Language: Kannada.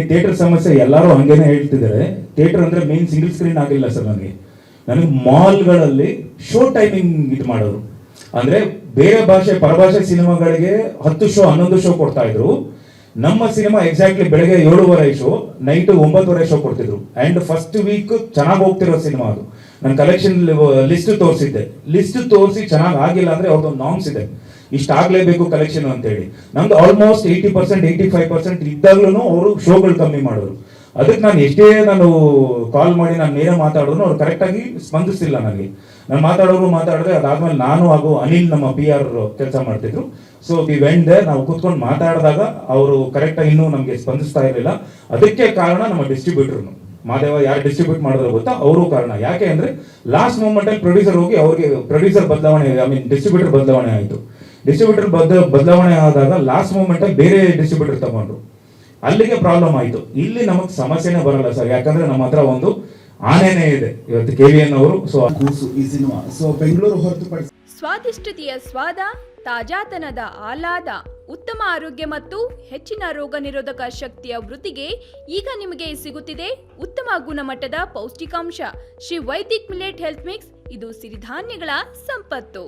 ಥಿಯೇಟರ್ ಸಮಸ್ಯೆ ಎಲ್ಲರೂ ಹಂಗೇನೆ ಹೇಳ್ತಿದ್ದಾರೆ. ಥಿಯೇಟರ್ ಅಂದರೆ ಮೇನ್ ಸಿಂಗಲ್ ಸ್ಕ್ರೀನ್ ಆಗಿಲ್ಲ ಸರ್. ನನಗೆ ಮಾಲ್ಗಳಲ್ಲಿ ಶೋ ಟೈಮಿಂಗ್ ಇದು ಮಾಡೋರು. ಅಂದರೆ ಬೇರೆ ಭಾಷೆ ಪರಭಾಷೆ ಸಿನಿಮಾಗಳಿಗೆ 10 ಶೋ 11 ಶೋ ಕೊಡ್ತಾ ಇದ್ರು. ನಮ್ಮ ಸಿನಿಮಾ ಎಕ್ಸಾಕ್ಟ್ಲಿ ಬೆಳಗ್ಗೆ 7:30 ಶೋ, ನೈಟ್ 9:30 ಶೋ ಕೊಡ್ತಿದ್ರು. ಆ್ಯಂಡ್ ಫಸ್ಟ್ ವೀಕ್ ಚೆನ್ನಾಗಿ ಹೋಗ್ತಿರೋ ಸಿನಿಮಾ ಅದು. ನಾನು ಕಲೆಕ್ಷನ್ ಲಿಸ್ಟ್ ತೋರಿಸಿದ್ದೆ. ಲಿಸ್ಟ್ ತೋರಿಸಿ ಚೆನ್ನಾಗಿ ಆಗಿಲ್ಲ ಅಂದರೆ ಅವ್ರದ್ದೊಂದು ನಾಮ್ಸ್ ಇದೆ, ಇಷ್ಟ ಆಗಲೇಬೇಕು ಕಲೆಕ್ಷನ್ ಅಂತೇಳಿ. ನಮ್ದು ಆಲ್ಮೋಸ್ಟ್ 80% 85% ಇದ್ದಾಗಲೂ ಅವರು ಶೋಗಳು ಕಮ್ಮಿ ಮಾಡೋರು. ಅದಕ್ಕೆ ನಾನು ಎಷ್ಟೇ ಕಾಲ್ ಮಾಡಿ ನಾನು ನೇರ ಮಾತಾಡಿದ್ರು ಅವ್ರು ಕರೆಕ್ಟಾಗಿ ಸ್ಪಂದಿಸ್ತಿಲ್ಲ ನನಗೆ. ನಾನು ಮಾತಾಡಿದ್ರೆ ಅದಾದ್ಮೇಲೆ ನಾನು ಹಾಗೂ ಅನಿಲ್ ನಮ್ಮ PR ಕೆಲಸ ಮಾಡ್ತಿದ್ರು. So we went there. ನಾವು ಕೂತ್ಕೊಂಡು ಮಾತಾಡಿದಾಗ ಅವರು ಕರೆಕ್ಟಾಗಿ ಇನ್ನೂ ನಮಗೆ ಸ್ಪಂದಿಸ್ತಾ ಇರಲಿಲ್ಲ. ಅದಕ್ಕೆ ಕಾರಣ ನಮ್ಮ ಡಿಸ್ಟ್ರಿಬ್ಯೂಟರ್ನು ಮಾದೇವ ಯಾರು ಡಿಸ್ಟ್ರಿಬ್ಯೂಟ್ ಮಾಡಿದ್ರು ಗೊತ್ತಾ, ಅವರು ಕಾರಣ. ಯಾಕೆ ಅಂದರೆ ಲಾಸ್ಟ್ ಮೂಮೆಂಟಲ್ಲಿ ಪ್ರೊಡ್ಯೂಸರ್ ಹೋಗಿ ಅವ್ರಿಗೆ ಪ್ರೊಡ್ಯೂಸರ್ ಬದಲಾವಣೆ ಡಿಸ್ಟ್ರಿಬ್ಯೂಟರ್ ಬದಲಾವಣೆ ಆಯಿತು. ಡಿಸ್ಟ್ರಿಬ್ಯೂಟರ್ ಬದಲಾವಣೆ ಆದಾಗ ಲಾಸ್ಟ್ ಮೂಮೆಂಟಲ್ಲಿ ಬೇರೆ ಡಿಸ್ಟ್ರಿಬ್ಯೂಟರ್ ತಗೊಂಡ್ರು. ಅಲ್ಲಿಗೆ ಪ್ರಾಬ್ಲಮ್ ಆಯಿತು. ಇಲ್ಲಿ ನಮಗೆ ಸಮಸ್ಯೆನೇ ಬರಲ್ಲ ಸರ್, ಯಾಕಂದ್ರೆ ನಮ್ಮ ಹತ್ರ ಒಂದು ಆನೆನೇ ಇದೆ ಇವತ್ತು KVN ಅವರು. ಸೊ ಈ ಸಿನಿಮಾ ಬೆಂಗಳೂರು ಹೊರತುಪಡಿಸಿ ಸ್ವಾದಿಷ್ಟತೆಯ ಸ್ವಾದ, ತಾಜಾತನದ ಆಹ್ಲಾದ, ಉತ್ತಮ ಆರೋಗ್ಯ ಮತ್ತು ಹೆಚ್ಚಿನ ರೋಗ ನಿರೋಧಕ ಶಕ್ತಿಯ ವೃದ್ಧಿಗೆ ಈಗ ನಿಮಗೆ ಸಿಗುತ್ತಿದೆ ಉತ್ತಮ ಗುಣಮಟ್ಟದ ಪೌಷ್ಟಿಕಾಂಶ. Shri Vaidik millet health mix. ಇದು ಸಿರಿಧಾನ್ಯಗಳ ಸಂಪತ್ತು.